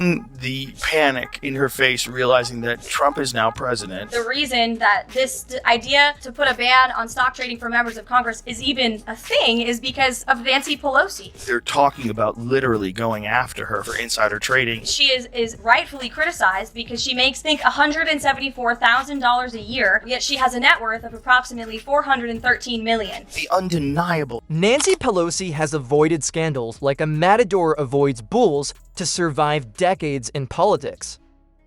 The panic in her face, realizing that Trump is now president. The reason that this idea to put a ban on stock trading for members of Congress is even a thing is because of Nancy Pelosi. They're talking about literally going after her for insider trading. She is rightfully criticized because she makes, think, $174,000 a year, yet she has a net worth of approximately $413 million. The undeniable. Nancy Pelosi has avoided scandals like a matador avoids bulls to survive decades in politics.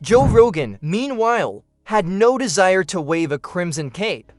Joe Rogan, meanwhile, had no desire to wave a crimson cape.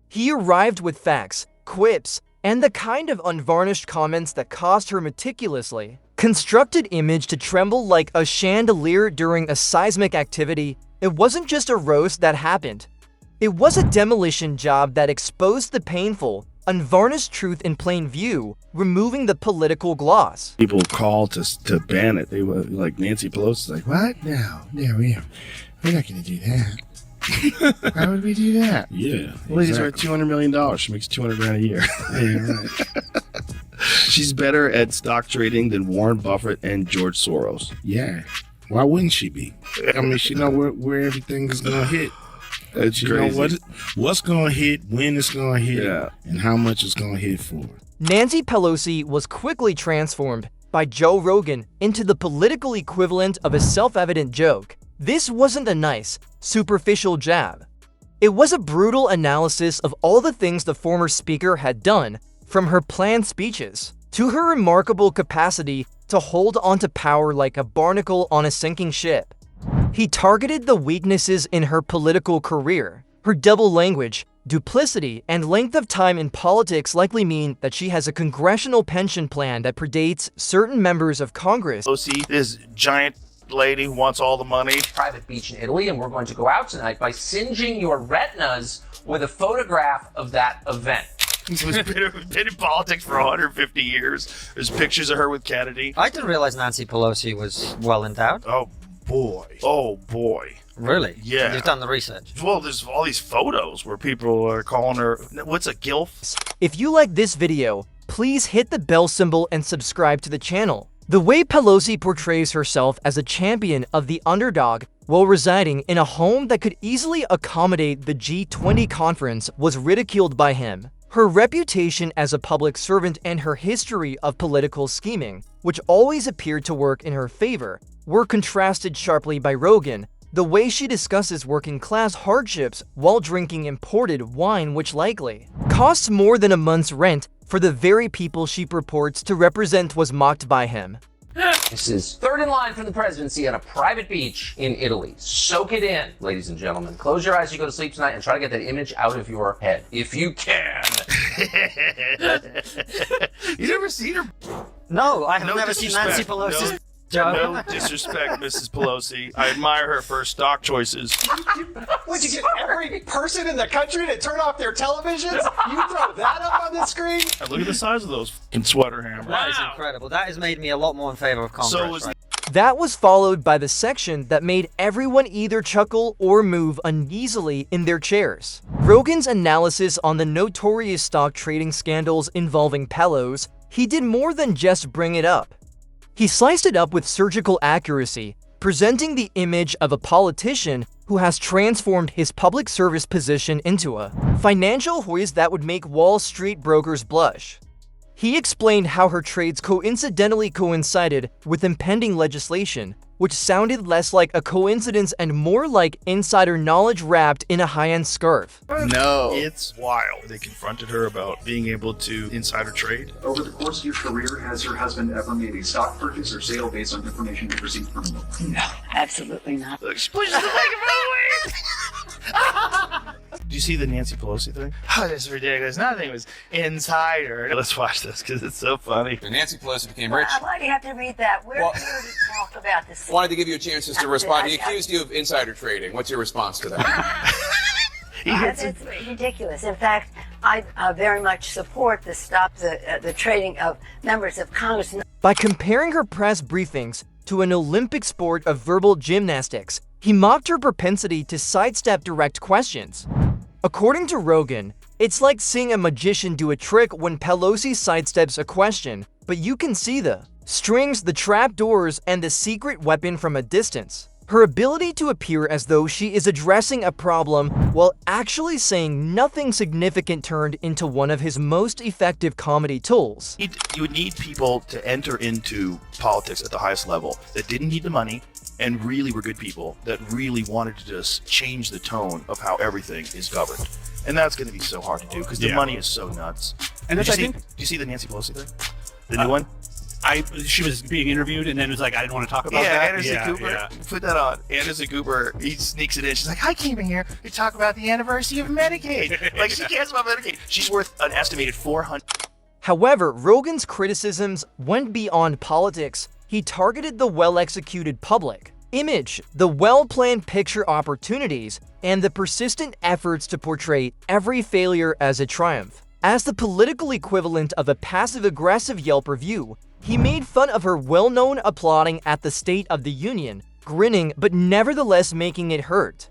He arrived with facts, quips, and the kind of unvarnished comments that caused her meticulously constructed image to tremble like a chandelier during a seismic activity. It wasn't just a roast that happened. It was a demolition job that exposed the painful, unvarnished truth in plain view, removing the political gloss. People called to ban it. They were like, Nancy Pelosi's like, what? No, we're not going to do that. Why would we do that? Yeah. Ladies are $200 million. She makes $200,000 a year. Yeah, right. She's better at stock trading than Warren Buffett and George Soros. Yeah. Why wouldn't she be? I mean, she know where everything is going to hit. It's you crazy. know what's going to hit, when it's going to hit, and how much it's going to hit for. Nancy Pelosi was quickly transformed by Joe Rogan into the political equivalent of a self-evident joke. This wasn't a nice, superficial jab. It was a brutal analysis of all the things the former speaker had done, from her planned speeches to her remarkable capacity to hold onto power like a barnacle on a sinking ship. He targeted the weaknesses in her political career. Her double language, duplicity, and length of time in politics likely mean that she has a congressional pension plan that predates certain members of Congress. Pelosi, this giant lady who wants all the money. Private beach in Italy, and we're going to go out tonight by singeing your retinas with a photograph of that event. He was been in politics for 150 years. There's pictures of her with Kennedy. I didn't realize Nancy Pelosi was well endowed. Oh boy. Really? Yeah. You've done the research. Well, there's all these photos where people are calling her, what's a gilf? If you like this video, please hit the bell symbol and subscribe to the channel. The way Pelosi portrays herself as a champion of the underdog while residing in a home that could easily accommodate the G20 conference was ridiculed by him. Her reputation as a public servant and her history of political scheming, which always appeared to work in her favor, were contrasted sharply by Rogan. The way she discusses working-class hardships while drinking imported wine, which likely costs more than a month's rent for the very people she purports to represent, was mocked by him. This is third in line for the presidency on a private beach in Italy. Soak it in, ladies and gentlemen. Close your eyes as you go to sleep tonight and try to get that image out of your head, if you can. You never seen her? No, I have No never seen Nancy disrespect. Pelosi's No disrespect, Mrs. Pelosi. I admire her for her stock choices. Would you get every person in the country to turn off their televisions? You throw that up on the screen? And look at the size of those fucking sweater hammers. That is incredible. That has made me a lot more in favor of Congress. So was right? That was followed by the section that made everyone either chuckle or move uneasily in their chairs. Rogan's analysis on the notorious stock trading scandals involving Pelos. He did more than just bring it up. He sliced it up with surgical accuracy, presenting the image of a politician who has transformed his public service position into a financial whiz that would make Wall Street brokers blush. He explained how her trades coincidentally coincided with impending legislation, which sounded less like a coincidence and more like insider knowledge wrapped in a high-end scarf. No. It's wild. They confronted her about being able to insider trade. Over the course of your career, has your husband ever made a stock purchase or sale based on information you received from him? No, absolutely not. Look, she pushes the microphone away. Do you see the Nancy Pelosi thing? Oh, this is ridiculous. Nothing was insider. Let's watch this because it's so funny. Nancy Pelosi became rich. Why do you have to read that? We're here to talk about this. Wanted to give you a chance just to respond. He accused you of insider trading. What's your response to that? It's ridiculous. In fact, I very much support the trading of members of Congress. By comparing her press briefings to an Olympic sport of verbal gymnastics, he mocked her propensity to sidestep direct questions. According to Rogan, it's like seeing a magician do a trick when Pelosi sidesteps a question, but you can see the strings, the trapdoors, and the secret weapon from a distance. Her ability to appear as though she is addressing a problem while actually saying nothing significant turned into one of his most effective comedy tools. You would need people to enter into politics at the highest level that didn't need the money and really were good people that really wanted to just change the tone of how everything is governed. And that's going to be so hard to do because the money is so nuts. And that's, do you see the Nancy Pelosi thing? The new one? She was being interviewed and then was like, I didn't want to talk about that. Anderson Cooper. Put that on. Anderson Cooper, he sneaks it in. She's like, I came in here to talk about the anniversary of Medicaid. Like, she cares about Medicaid. She's worth an estimated $400. However, Rogan's criticisms went beyond politics. He targeted the well-executed public image, the well-planned picture opportunities, and the persistent efforts to portray every failure as a triumph. As the political equivalent of a passive-aggressive Yelp review, he made fun of her well-known applauding at the State of the Union, grinning but nevertheless making it hurt.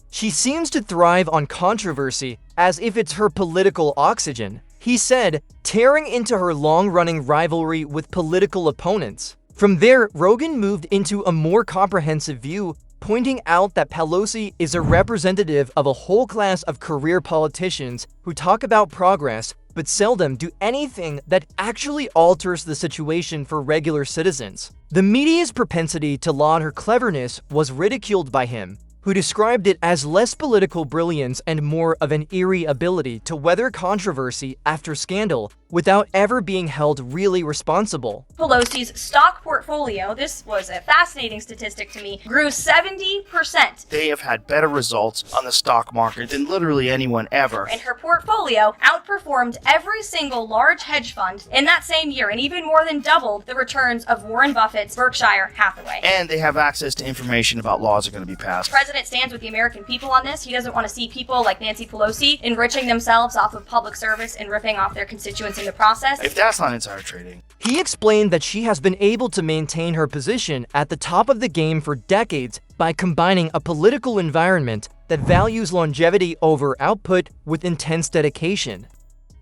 She seems to thrive on controversy as if it's her political oxygen, he said, tearing into her long-running rivalry with political opponents. From there, Rogan moved into a more comprehensive view, pointing out that Pelosi is a representative of a whole class of career politicians who talk about progress but seldom do anything that actually alters the situation for regular citizens. The media's propensity to laud her cleverness was ridiculed by him, who described it as less political brilliance and more of an eerie ability to weather controversy after scandal without ever being held really responsible. Pelosi's stock portfolio, this was a fascinating statistic to me, grew 70%. They have had better results on the stock market than literally anyone ever. And her portfolio outperformed every single large hedge fund in that same year and even more than doubled the returns of Warren Buffett's Berkshire Hathaway. And they have access to information about laws that are going to be passed. The president stands with the American people on this. He doesn't want to see people like Nancy Pelosi enriching themselves off of public service and ripping off their constituents in the process. If that's not insider trading. He explained that she has been able to maintain her position at the top of the game for decades by combining a political environment that values longevity over output with intense dedication.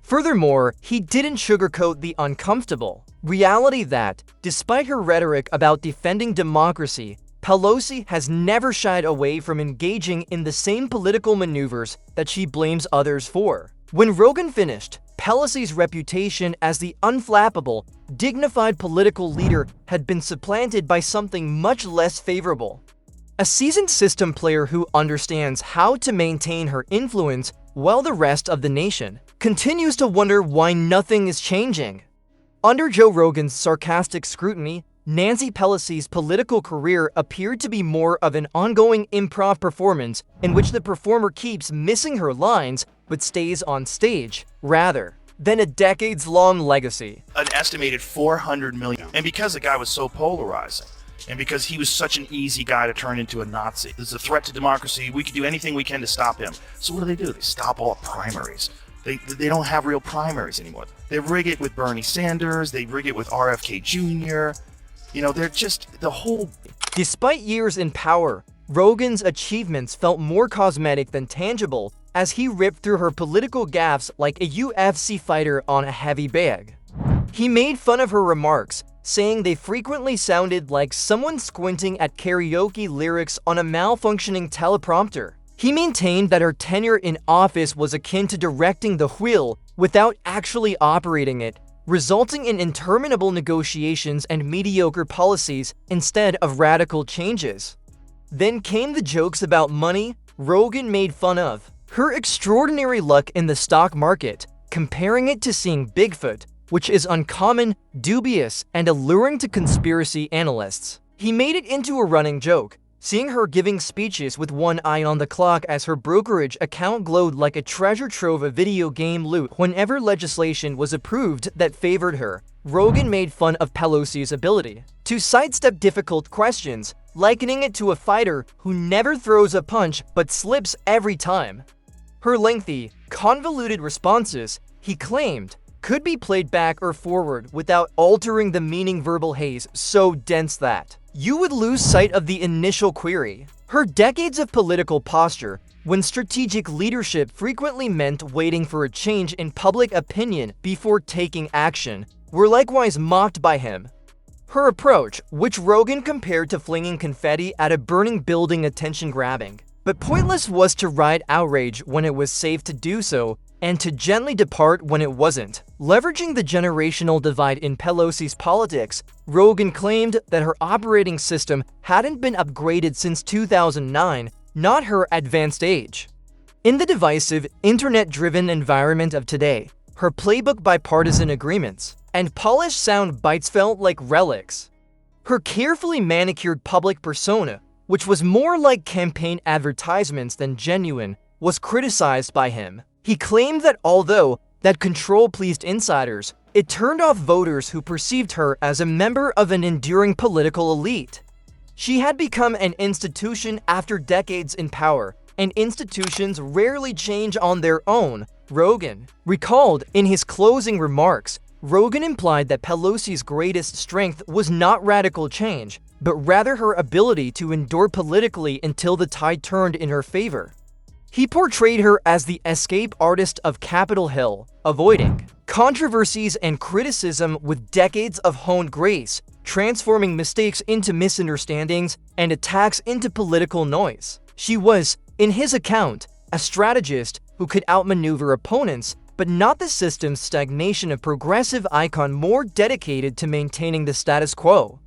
Furthermore, he didn't sugarcoat the uncomfortable reality that, despite her rhetoric about defending democracy, Pelosi has never shied away from engaging in the same political maneuvers that she blames others for. When Rogan finished, Pelosi's reputation as the unflappable, dignified political leader had been supplanted by something much less favorable. A seasoned system player who understands how to maintain her influence while the rest of the nation continues to wonder why nothing is changing. Under Joe Rogan's sarcastic scrutiny, Nancy Pelosi's political career appeared to be more of an ongoing improv performance in which the performer keeps missing her lines but stays on stage, rather than a decades-long legacy. An estimated 400 million. And because the guy was so polarizing, and because he was such an easy guy to turn into a Nazi, there's a threat to democracy, we can do anything we can to stop him. So what do? They stop all primaries. They don't have real primaries anymore. They rig it with Bernie Sanders, they rig it with RFK Jr., you know, they're just the whole... Despite years in power, Rogan's achievements felt more cosmetic than tangible as he ripped through her political gaffes like a UFC fighter on a heavy bag. He made fun of her remarks, saying they frequently sounded like someone squinting at karaoke lyrics on a malfunctioning teleprompter. He maintained that her tenure in office was akin to directing the wheel without actually operating it, resulting in interminable negotiations and mediocre policies instead of radical changes. Then came the jokes about money Rogan made fun of. Her extraordinary luck in the stock market, comparing it to seeing Bigfoot, which is uncommon, dubious, and alluring to conspiracy analysts. He made it into a running joke, seeing her giving speeches with one eye on the clock as her brokerage account glowed like a treasure trove of video game loot whenever legislation was approved that favored her. Rogan made fun of Pelosi's ability to sidestep difficult questions, likening it to a fighter who never throws a punch but slips every time. Her lengthy, convoluted responses, he claimed, could be played back or forward without altering the meaning verbal haze so dense that you would lose sight of the initial query. Her decades of political posture, when strategic leadership frequently meant waiting for a change in public opinion before taking action, were likewise mocked by him. Her approach, which Rogan compared to flinging confetti at a burning building, attention-grabbing, but pointless, was to ride outrage when it was safe to do so, and to gently depart when it wasn't. Leveraging the generational divide in Pelosi's politics, Rogan claimed that her operating system hadn't been upgraded since 2009, not her advanced age. In the divisive, internet-driven environment of today, her playbook bipartisan agreements and polished sound bites felt like relics. Her carefully manicured public persona, which was more like campaign advertisements than genuine, was criticized by him. He claimed that although that control pleased insiders, it turned off voters who perceived her as a member of an enduring political elite. She had become an institution after decades in power, and institutions rarely change on their own, Rogan recalled. In his closing remarks, Rogan implied that Pelosi's greatest strength was not radical change, but rather her ability to endure politically until the tide turned in her favor. He portrayed her as the escape artist of Capitol Hill, avoiding controversies and criticism with decades of honed grace, transforming mistakes into misunderstandings and attacks into political noise. She was, in his account, a strategist who could outmaneuver opponents, but not the system's stagnation, a progressive icon more dedicated to maintaining the status quo.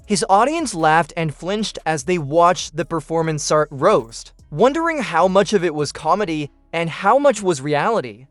His audience laughed and flinched as they watched the performance art roast, wondering how much of it was comedy and how much was reality.